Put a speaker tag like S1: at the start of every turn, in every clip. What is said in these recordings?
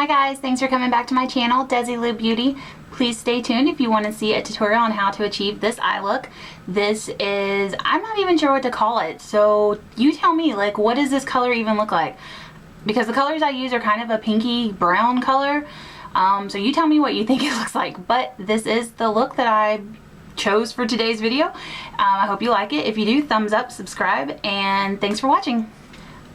S1: Hi guys, thanks for coming back to my channel, Desi Beauty. Please stay tuned if you want to see a tutorial on how to achieve this eye look. This is, I'm not even sure what to call it, so you tell me, like, what does this color even look like? Because the colors I use are kind of a pinky brown color, so you tell me what you think it looks like. But this is the look that I chose for today's video. I hope you like it. If you do, thumbs up, subscribe, and thanks for watching.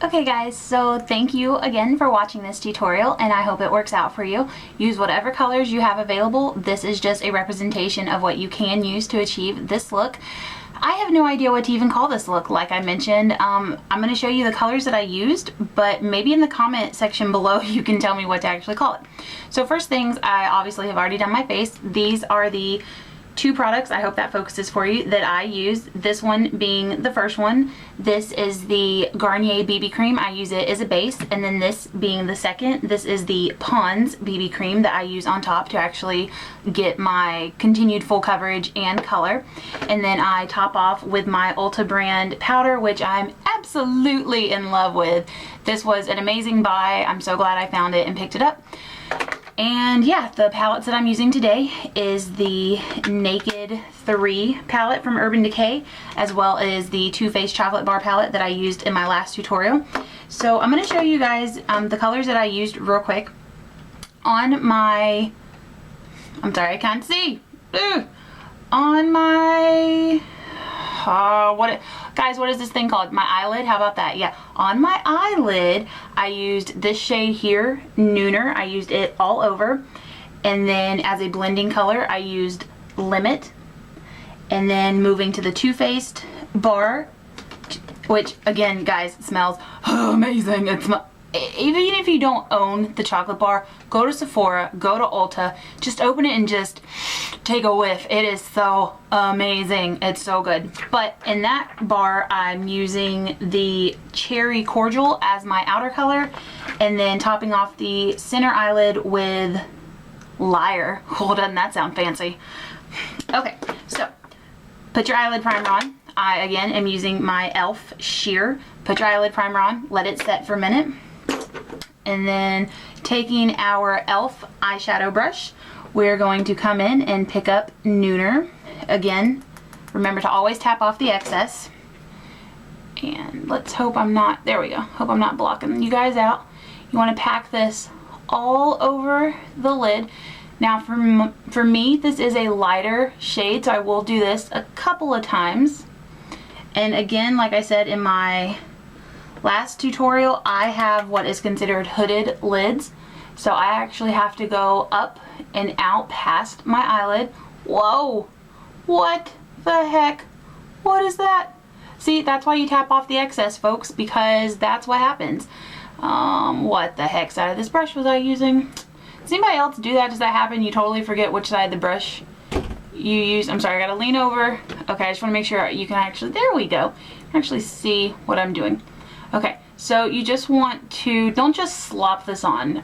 S1: Okay guys, so thank you again for watching this tutorial, and I hope it works out for you. Use whatever colors you have available. This is just a representation of what you can use to achieve this look. I have no idea what to even call this look. Like I mentioned, I'm going to show you the colors that I used, but maybe in the comment section below you can tell me what to actually call it. So first things, I obviously have already done my face. These are the two products, I hope that focuses for you, that I use. This one being the first one. This is the Garnier BB cream. I use it as a base, and then this being the second, this is the Pond's BB cream that I use on top to actually get my continued full coverage and color. And then I top off with my Ulta brand powder, which I'm absolutely in love with. This was an amazing buy. I'm so glad I found it and picked it up. And yeah, the palettes that I'm using today is the Naked 3 palette from Urban Decay, as well as the Too Faced chocolate bar palette that I used in my last tutorial. So I'm going to show you guys the colors that I used real quick. On my, I'm sorry, I can't see. On my, guys, what is this thing called? My eyelid? How about that? Yeah, on my eyelid, I used this shade here, Nooner. I used it all over. And then as a blending color, I used Limit. And then moving to the Too Faced bar, which again, guys, smells amazing. It smells, even if you don't own the chocolate bar, go to Sephora, go to Ulta, just open it and just take a whiff. It is so amazing. It's so good. But in that bar, I'm using the Cherry Cordial as my outer color, and then topping off the center eyelid with Liar. Oh, doesn't that sound fancy? Okay, so put your eyelid primer on. I, again, am using my e.l.f. Sheer. Put your eyelid primer on, let it set for a minute. And then taking our e.l.f. eyeshadow brush, we're going to come in and pick up Nooner. Again, remember to always tap off the excess. And let's hope I'm not, there we go, hope I'm not blocking you guys out. You want to pack this all over the lid. Now for me, this is a lighter shade, so I will do this a couple of times. And again, like I said in my last tutorial, I have what is considered hooded lids. So I actually have to go up and out past my eyelid. Whoa! What the heck? What is that? See, that's why you tap off the excess, folks, because that's what happens. What the heck side of this brush was I using? Does anybody else do that? Does that happen? You totally forget which side of the brush you use. I'm sorry, I gotta lean over. Okay, I just wanna make sure you can actually, there we go, actually see what I'm doing. Okay, so you just want to, don't just slop this on.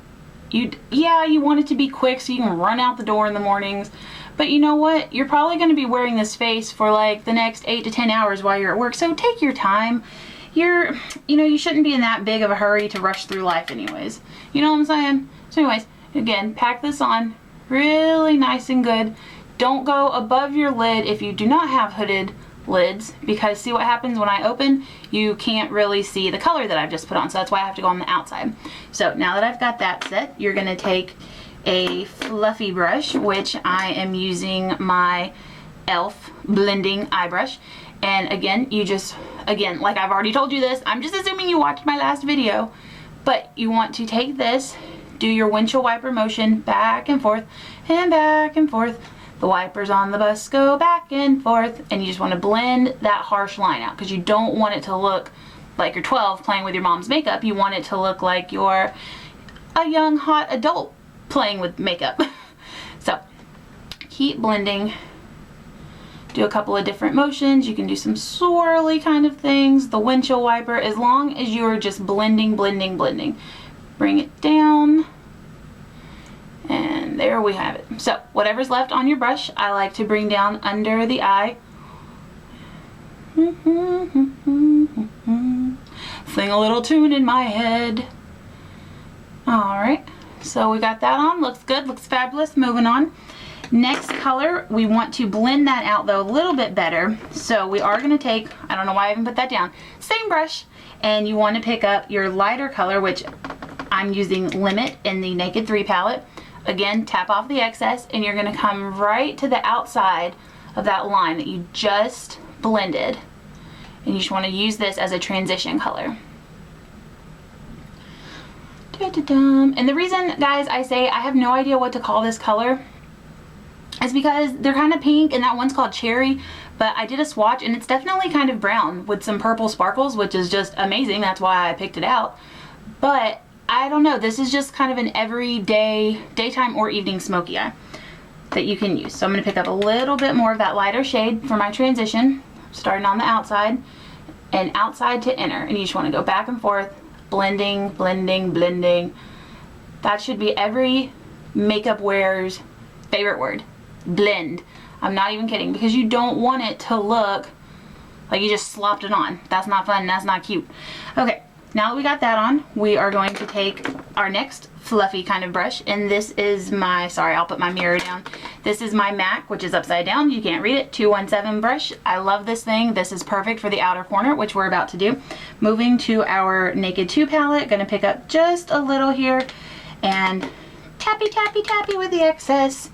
S1: You want it to be quick so you can run out the door in the mornings. But you know what? You're probably going to be wearing this face for like the next 8 to 10 hours while you're at work. So take your time. You shouldn't be in that big of a hurry to rush through life anyways. You know what I'm saying? So anyways, again, pack this on really nice and good. Don't go above your lid if you do not have hooded lids, because see what happens when I open, you can't really see the color that I've just put on, so that's why I have to go on the outside. So now that I've got that set, you're going to take a fluffy brush, which I am using my e.l.f. blending eye brush, and again, like I've already told you this, I'm just assuming you watched my last video, but you want to take this, do your windshield wiper motion back and forth and back and forth. The wipers on the bus go back and forth, and you just want to blend that harsh line out, because you don't want it to look like you're 12 playing with your mom's makeup. You want it to look like you're a young hot adult playing with makeup. So keep blending, do a couple of different motions. You can do some swirly kind of things, the windshield wiper, as long as you're just blending. Bring it down. And there we have it. So whatever's left on your brush, I like to bring down under the eye. Sing a little tune in my head. Alright, So we got that on, looks good, looks fabulous. Moving on. Next color, we want to blend that out though a little bit better. So we are gonna take, I don't know why I even put that down, same brush, and you want to pick up your lighter color, which I'm using Limit in the Naked 3 palette. Again, tap off the excess, and you're gonna come right to the outside of that line that you just blended. And you just wanna use this as a transition color. And the reason, guys, I say I have no idea what to call this color is because they're kind of pink, and that one's called Cherry, but I did a swatch and it's definitely kind of brown with some purple sparkles, which is just amazing. That's why I picked it out. But I don't know, this is just kind of an everyday, daytime or evening smoky eye that you can use. So I'm going to pick up a little bit more of that lighter shade for my transition, starting on the outside and outside to inner, and you just want to go back and forth, blending, blending, blending. That should be every makeup wearer's favorite word. Blend. I'm not even kidding, because you don't want it to look like you just slopped it on. That's not fun, that's not cute. Okay, now that we got that on, we are going to take our next fluffy kind of brush, and this is my, sorry, I'll put my mirror down. This is my MAC, which is upside down, you can't read it, 217 brush. I love this thing. This is perfect for the outer corner, which we're about to do. Moving to our Naked 2 palette, gonna pick up just a little here and tappy tappy tappy with the excess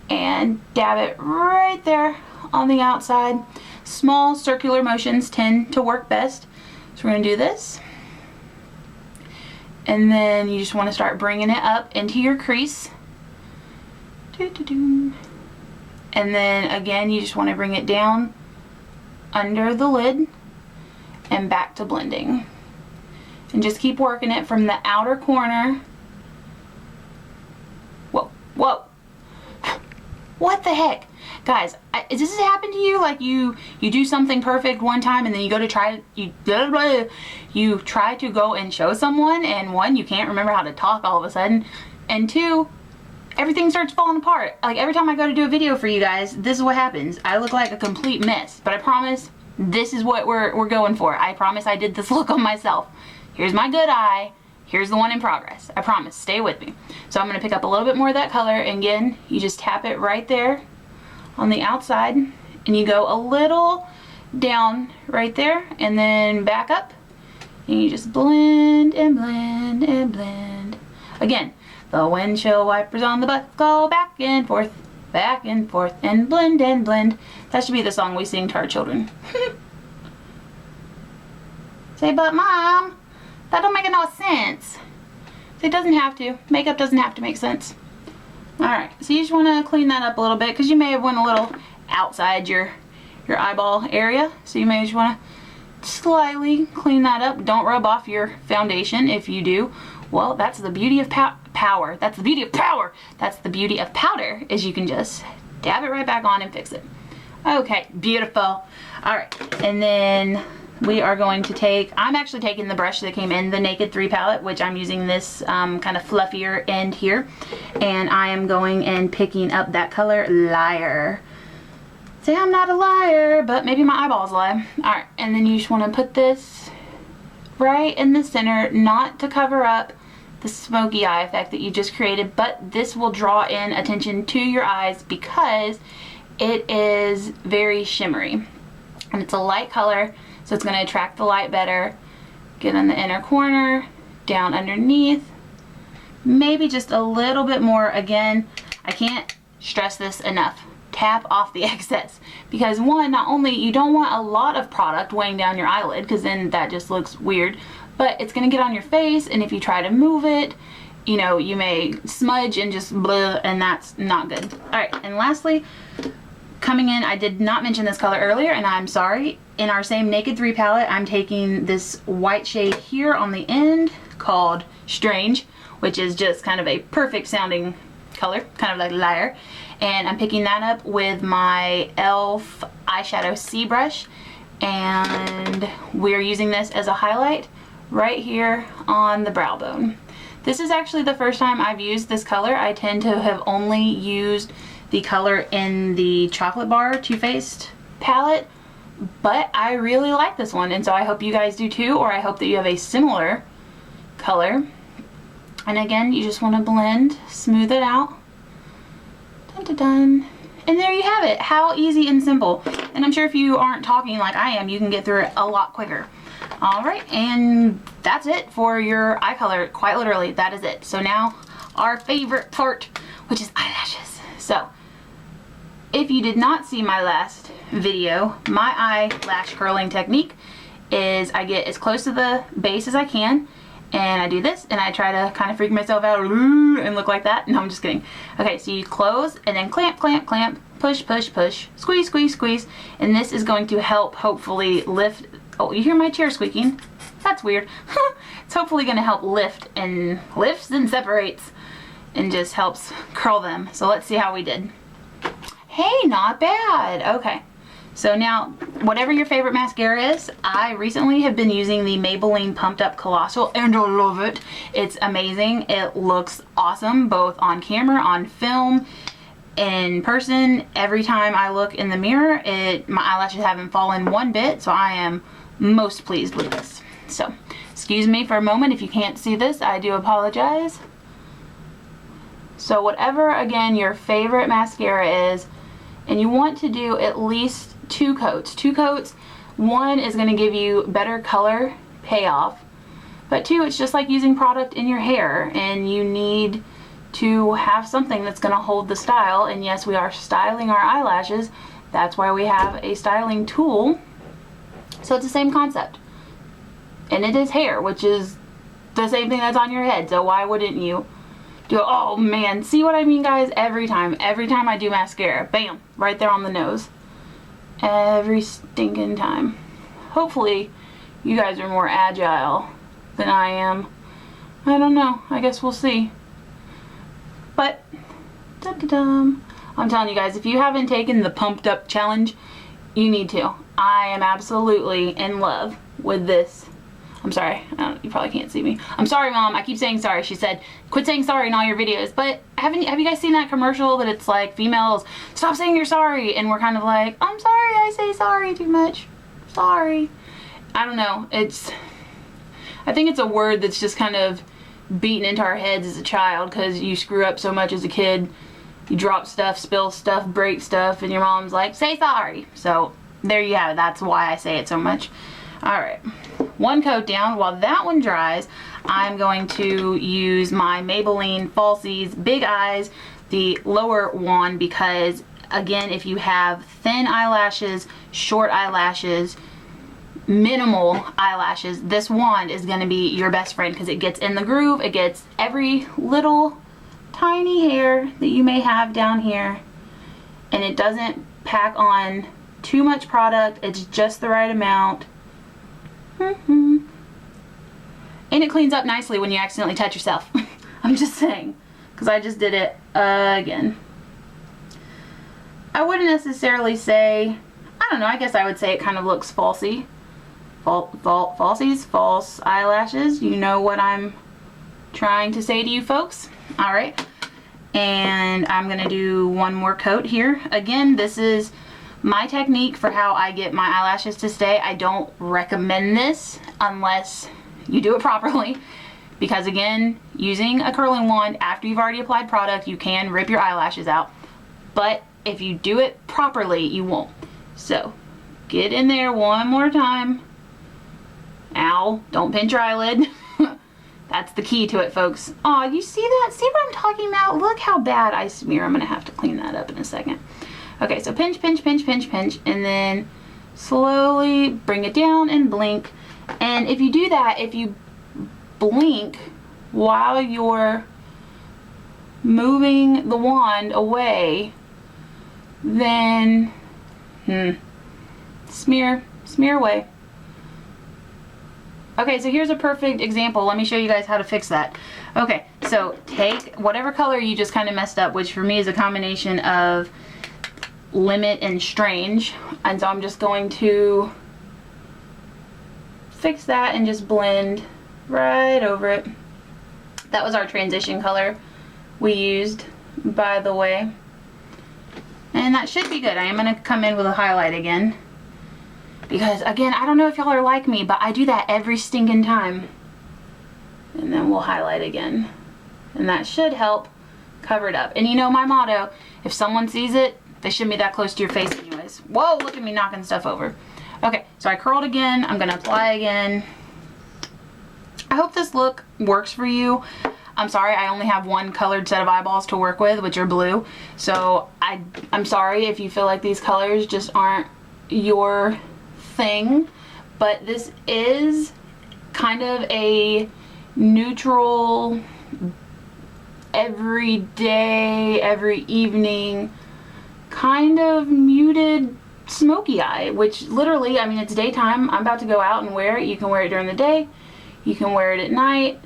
S1: and dab it right there on the outside. Small circular motions tend to work best. So we're gonna do this. And then you just wanna start bringing it up into your crease. And then again, you just wanna bring it down under the lid and back to blending. And just keep working it from the outer corner. Whoa, whoa. What the heck? Guys, does this happen to you? Like you do something perfect one time and then you go to try, you try to go and show someone, and one, you can't remember how to talk all of a sudden, and two, everything starts falling apart. Like every time I go to do a video for you guys, this is what happens. I look like a complete mess, but I promise this is what we're going for. I promise I did this look on myself. Here's my good eye. Here's the one in progress. I promise, stay with me. So I'm gonna pick up a little bit more of that color, and again, you just tap it right there on the outside, and you go a little down right there, and then back up, and you just blend and blend and blend. Again, the windshield wipers on the bus go back and forth, and blend and blend. That should be the song we sing to our children. Say, but Mom, that don't make no sense. It doesn't have to. Makeup doesn't have to make sense. Alright, so you just want to clean that up a little bit, because you may have went a little outside your eyeball area. So you may just want to slightly clean that up. Don't rub off your foundation. If you do, well, that's the beauty of power. That's the beauty of power. That's the beauty of powder, is you can just dab it right back on and fix it. Okay, beautiful. Alright, and then we are going to take, I'm actually taking the brush that came in the Naked 3 palette, which I'm using this kind of fluffier end here, and I am going and picking up that color Liar. Say I'm not a liar, but maybe my eyeballs lie. Alright, and then you just want to put this right in the center, not to cover up the smoky eye effect that you just created, but this will draw in attention to your eyes because it is very shimmery. And it's a light color, so it's going to attract the light better. Get in the inner corner, down underneath, maybe just a little bit more. Again, I can't stress this enough. Tap off the excess, because one, not only you don't want a lot of product weighing down your eyelid, because then that just looks weird, but it's going to get on your face, and if you try to move it, you know, you may smudge and just blah, and that's not good. Alright, and lastly, coming in, I did not mention this color earlier, and I'm sorry. In our same Naked 3 palette, I'm taking this white shade here on the end called Strange, which is just kind of a perfect sounding color, kind of like Liar. And I'm picking that up with my e.l.f. eyeshadow C brush, and we're using this as a highlight right here on the brow bone. This is actually the first time I've used this color. I tend to have only used the color in the Chocolate Bar Too Faced palette, but I really like this one, and so I hope you guys do too, or I hope that you have a similar color. And again, you just want to blend, smooth it out. Dun, dun, dun. And there you have it. How easy and simple. And I'm sure if you aren't talking like I am, you can get through it a lot quicker. All right, and that's it for your eye color. Quite literally, that is it. So now our favorite part, which is eyelashes. So if you did not see my last video, my eyelash curling technique is I get as close to the base as I can, and I do this, and I try to kind of freak myself out and look like that. No, I'm just kidding. Okay, so you close and then clamp, clamp, clamp, push, push, push, squeeze, squeeze, squeeze, and this is going to help hopefully lift. Oh, you hear my chair squeaking? That's weird. It's hopefully going to help lift and lifts and separates and just helps curl them. So let's see how we did. Hey, not bad. Okay. So now, whatever your favorite mascara is, I recently have been using the Maybelline Pumped Up Colossal, and I love it. It's amazing. It looks awesome, both on camera, on film, in person. Every time I look in the mirror, my eyelashes haven't fallen one bit, so I am most pleased with this. So, excuse me for a moment if you can't see this. I do apologize. So whatever, again, your favorite mascara is, and you want to do at least 2 coats. 2 coats, 1 is going to give you better color payoff, but 2, it's just like using product in your hair, and you need to have something that's going to hold the style. And yes, we are styling our eyelashes. That's why we have a styling tool. So it's the same concept, and it is hair, which is the same thing that's on your head. So why wouldn't you do it? Oh man, see what I mean, guys? Every time I do mascara, bam, right there on the nose. Every stinking time. Hopefully you guys are more agile than I am. I don't know, I guess we'll see. But dum-dum-dum. I'm telling you guys, if you haven't taken the Pumped Up challenge, you need to. I am absolutely in love with this. I'm sorry, you probably can't see me. I'm sorry, Mom. I keep saying sorry. She said, quit saying sorry in all your videos. But have you guys seen that commercial that it's like females, stop saying you're sorry? And we're kind of like, I'm sorry, I say sorry too much. Sorry. I don't know. I think it's a word that's just kind of beaten into our heads as a child, because you screw up so much as a kid. You drop stuff, spill stuff, break stuff, and your mom's like, say sorry. So there you have it. That's why I say it so much. Alright, 1 coat down. While that one dries, I'm going to use my Maybelline Falsies Big Eyes, the lower one, because again, if you have thin eyelashes, short eyelashes, minimal eyelashes, this wand is going to be your best friend, because it gets in the groove. It gets every little tiny hair that you may have down here, and it doesn't pack on too much product. It's just the right amount. And it cleans up nicely when you accidentally touch yourself. I'm just saying, because I just did it again. I wouldn't necessarily say, I don't know, I guess I would say it kind of looks falsy. Falsies, false eyelashes. You know what I'm trying to say to you folks. Alright, and I'm going to do 1 more coat here. Again, this is my technique for how I get my eyelashes to stay. I don't recommend this unless you do it properly, because again, using a curling wand after you've already applied product, you can rip your eyelashes out. But if you do it properly, you won't. So get in there 1 more time. Ow, don't pinch your eyelid. That's the key to it, folks. Aw, you see that? See what I'm talking about? Look how bad I smear. I'm gonna have to clean that up in a second. Okay, so pinch, pinch, pinch, pinch, pinch, and then slowly bring it down and blink. And if you do that, if you blink while you're moving the wand away, then smear away. Okay, so here's a perfect example. Let me show you guys how to fix that. Okay, so take whatever color you just kind of messed up, which for me is a combination of Limit and Strange, and so I'm just going to fix that and just blend right over it. That was our transition color we used, by the way, and that should be good. I am going to come in with a highlight again, because again, I don't know if y'all are like me, but I do that every stinking time. And then we'll highlight again. and that should help cover it up. And you know my motto, if someone sees it, they shouldn't be that close to your face anyways. Whoa, look at me knocking stuff over. Okay, so I curled again. I'm gonna apply again. I hope this look works for you. I'm sorry, I only have one colored set of eyeballs to work with, which are blue. So I'm sorry if you feel like these colors just aren't your thing, but this is kind of a neutral, every day, every evening, kind of muted smoky eye, which literally, I mean, it's daytime. I'm about to go out and wear it. You can wear it during the day. You can wear it at night.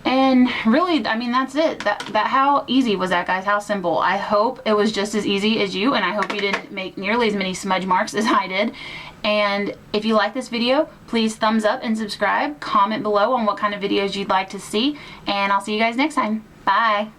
S1: And really, I mean, that's it. That how easy was that, guys? How simple. I hope it was just as easy as you, and I hope you didn't make nearly as many smudge marks as I did. And if you like this video, please thumbs up and subscribe. Comment below on what kind of videos you'd like to see, and I'll see you guys next time. Bye.